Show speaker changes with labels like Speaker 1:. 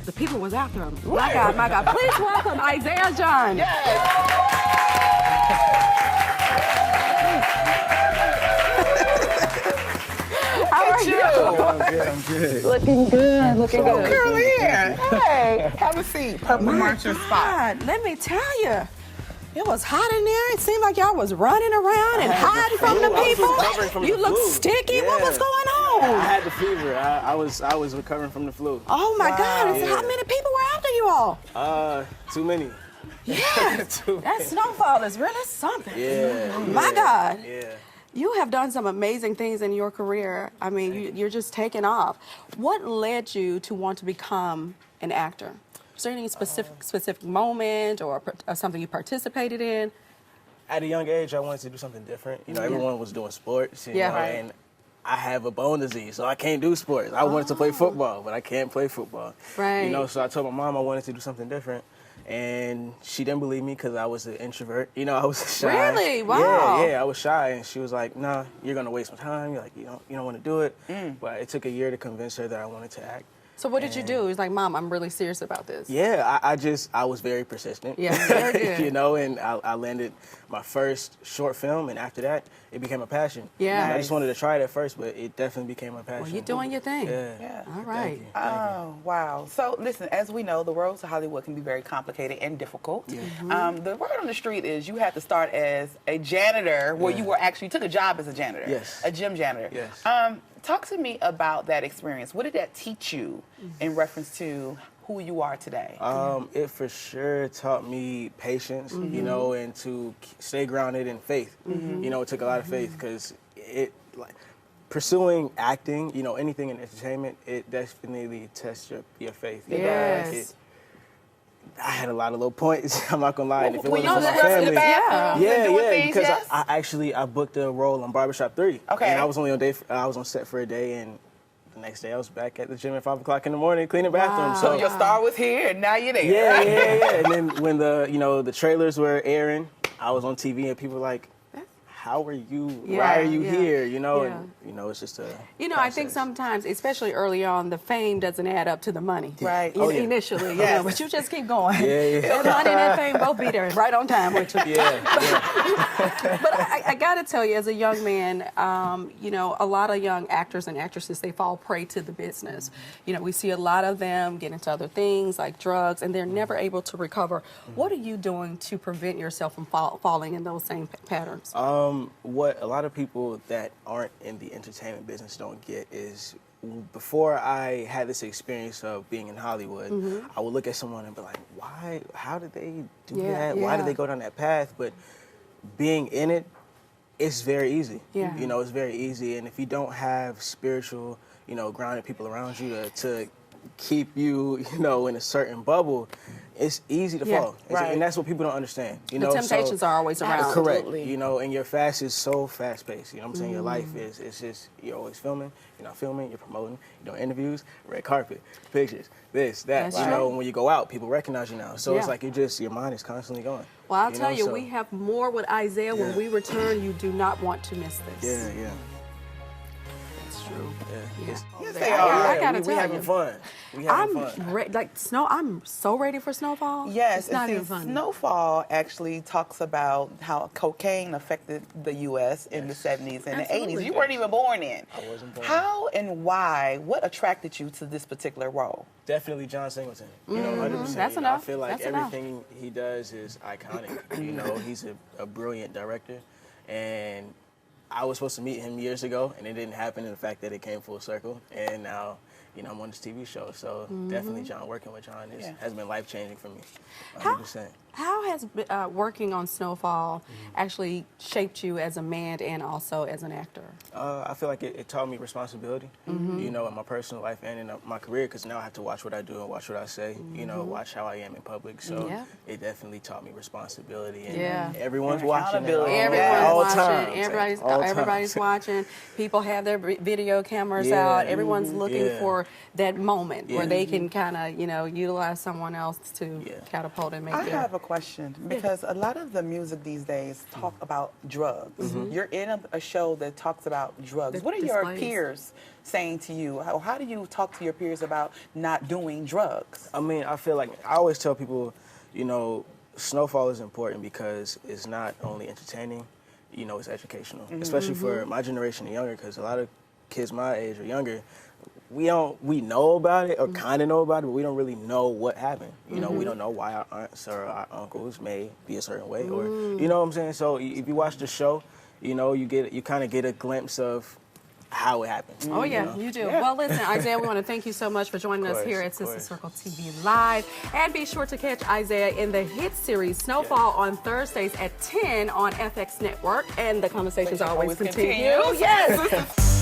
Speaker 1: the people was after him. My God, my God. Please welcome Isaiah John. How are you?
Speaker 2: I'm good.
Speaker 1: Looking good, looking good.
Speaker 3: Girl here. Hey, have a seat. Purple Marcher spot.
Speaker 1: Let me tell you, it was hot in there. It seemed like y'all was running around and hiding from the people. You look sticky. What was going on?
Speaker 2: I had the fever. I was recovering from the flu.
Speaker 1: Oh my God! How many people were after you all?
Speaker 2: Too many.
Speaker 1: Yeah,
Speaker 2: Too
Speaker 1: that Snowfall is really something.
Speaker 2: Yeah.
Speaker 1: My God.
Speaker 2: Yeah.
Speaker 1: You have done some amazing things in your career. I mean, you're just taking off. What led you to want to become an actor? Was there any specific moment or something you participated in?
Speaker 2: At a young age, I wanted to do something different. You know, everyone was doing sports. You know,
Speaker 1: Right.
Speaker 2: and I have a bone disease, so I can't do sports. I wanted to play football, but I can't play football.
Speaker 1: Right.
Speaker 2: You know, so I told my mom I wanted to do something different. And she didn't believe me because I was an introvert. You know, I was shy.
Speaker 1: Really? Wow.
Speaker 2: Yeah, I was shy, and she was like, "Nah, you're gonna waste my time. You're like, you don't want to do it." But it took a year to convince her that I wanted to act.
Speaker 1: So what did you do? He was like, Mom, I'm really serious about this.
Speaker 2: Yeah, I was very persistent.
Speaker 1: Yeah, very good.
Speaker 2: You know, and I landed my first short film, and after that, it became a passion.
Speaker 1: Yeah.
Speaker 2: And I just wanted to try it at first, but it definitely became a passion.
Speaker 1: Well, you're doing your thing.
Speaker 2: Yeah.
Speaker 1: All right.
Speaker 3: Oh, wow. So, listen, as we know, the road to Hollywood can be very complicated and difficult. The word on the street is you had to start as a janitor, where you took a job as a janitor.
Speaker 2: Yes.
Speaker 3: A gym janitor.
Speaker 2: Yes.
Speaker 3: Talk to me about that experience. What did that teach you in reference to who you are today?
Speaker 2: It for sure taught me patience, you know, and to stay grounded in faith. You know, it took a lot of faith because pursuing acting, you know, anything in entertainment, it definitely tests your faith. You know,
Speaker 1: Yes.
Speaker 2: I had a lot of low points. I'm not gonna lie. And if it
Speaker 3: Were you
Speaker 2: wasn't for my
Speaker 3: in the
Speaker 2: family,
Speaker 3: bathroom doing things,
Speaker 2: because
Speaker 3: yes?
Speaker 2: I booked a role on Barbershop 3.
Speaker 3: Okay.
Speaker 2: And I was only I was on set for a day, and the next day I was back at the gym at 5 o'clock in the morning cleaning bathrooms.
Speaker 3: So your star was here, and now you're there.
Speaker 2: Yeah,
Speaker 3: right?
Speaker 2: yeah. And then when the trailers were airing, I was on TV, and people were like, how are you? Why are you here? You know, and you know, it's just a.
Speaker 1: You know, I think sometimes, especially early on, the fame doesn't add up to the money.
Speaker 3: Right.
Speaker 1: Initially, you know, but you just keep going.
Speaker 2: Yeah.
Speaker 1: That money and that fame both be there right on time with you.
Speaker 2: Yeah.
Speaker 1: But I got to tell you, as a young man, you know, a lot of young actors and actresses, they fall prey to the business. You know, we see a lot of them get into other things like drugs, and they're never able to recover. What are you doing to prevent yourself from falling in those same patterns?
Speaker 2: What a lot of people that aren't in the entertainment business don't get is before I had this experience of being in Hollywood, I would look at someone and be like, why? How did they do that? Why did they go down that path? But being in it, it's very easy.
Speaker 1: Yeah.
Speaker 2: You know, it's very easy. And if you don't have spiritual, you know, grounded people around you to keep you, you know, in a certain bubble, it's easy to fall.
Speaker 3: Right.
Speaker 2: And that's what people don't understand. You
Speaker 1: The
Speaker 2: know,
Speaker 1: temptations are always around.
Speaker 2: Correct. You know, and your fast is so fast paced. You know what I'm saying? Your life is, it's just, you're always filming, you're not filming, you're promoting, you're doing interviews, red carpet, pictures, this, that.
Speaker 1: That's
Speaker 2: you
Speaker 1: true.
Speaker 2: know, when you go out, people recognize you now. So it's
Speaker 1: Yeah.
Speaker 2: like your mind is constantly going.
Speaker 1: Well, I'll tell you,
Speaker 2: so-
Speaker 1: we have more with Isaiah when we return. You do not want to miss this.
Speaker 2: Yeah.
Speaker 1: That's true.
Speaker 2: Yeah. It's-
Speaker 3: Yes, they are.
Speaker 1: I gotta
Speaker 2: we
Speaker 1: tell
Speaker 2: having
Speaker 1: you.
Speaker 2: fun. We having
Speaker 1: I'm
Speaker 2: fun.
Speaker 1: I'm so ready for Snowfall.
Speaker 3: Yes,
Speaker 1: it's not
Speaker 3: and
Speaker 1: even
Speaker 3: see,
Speaker 1: funny.
Speaker 3: Snowfall actually talks about how cocaine affected the U.S. in the 70s and the 80s. You weren't even born in.
Speaker 2: I wasn't born.
Speaker 3: How and why? What attracted you to this particular role?
Speaker 2: Definitely John Singleton. You know, 100%.
Speaker 1: That's
Speaker 2: You know, I
Speaker 1: enough.
Speaker 2: feel like
Speaker 1: That's enough.
Speaker 2: everything he does is iconic. You know, he's a brilliant director, and I was supposed to meet him years ago, and it didn't happen. In the fact that it came full circle, and now, you know, I'm on this TV show. So definitely, John, working with John has been life changing for me. 100%.
Speaker 1: How has working on Snowfall actually shaped you as a man and also as an actor?
Speaker 2: I feel like it taught me responsibility, you know, in my personal life and in my career, because now I have to watch what I do and watch what I say, you know, watch how I am in public. So it definitely taught me responsibility. And everyone's watching.
Speaker 3: Everyone's
Speaker 1: watching. Everybody's watching. People have their video cameras out. Everyone's looking for for that moment where they can kind of, you know, utilize someone else to catapult and make
Speaker 3: I have a question because a lot of the music these days talk about drugs. You're in a show that talks about drugs. What are your peers saying to you? How do you talk to your peers about not doing drugs?
Speaker 2: I mean, I feel like I always tell people, you know, Snowfall is important because it's not only entertaining, you know, it's educational, especially for my generation and younger, because a lot of kids my age or younger, we know about it or kind of know about it, but we don't really know what happened. You know, we don't know why our aunts or our uncles may be a certain way, or you know what I'm saying. So if you watch the show, you know, you kind of get a glimpse of how it happened.
Speaker 1: Oh, yeah, you do. Yeah. Well, listen, Isaiah, we want to thank you so much for joining us here at Sister Circle TV Live. And be sure to catch Isaiah in the hit series Snowfall on Thursdays at 10 on FX Network. And the conversations always continue. Yes.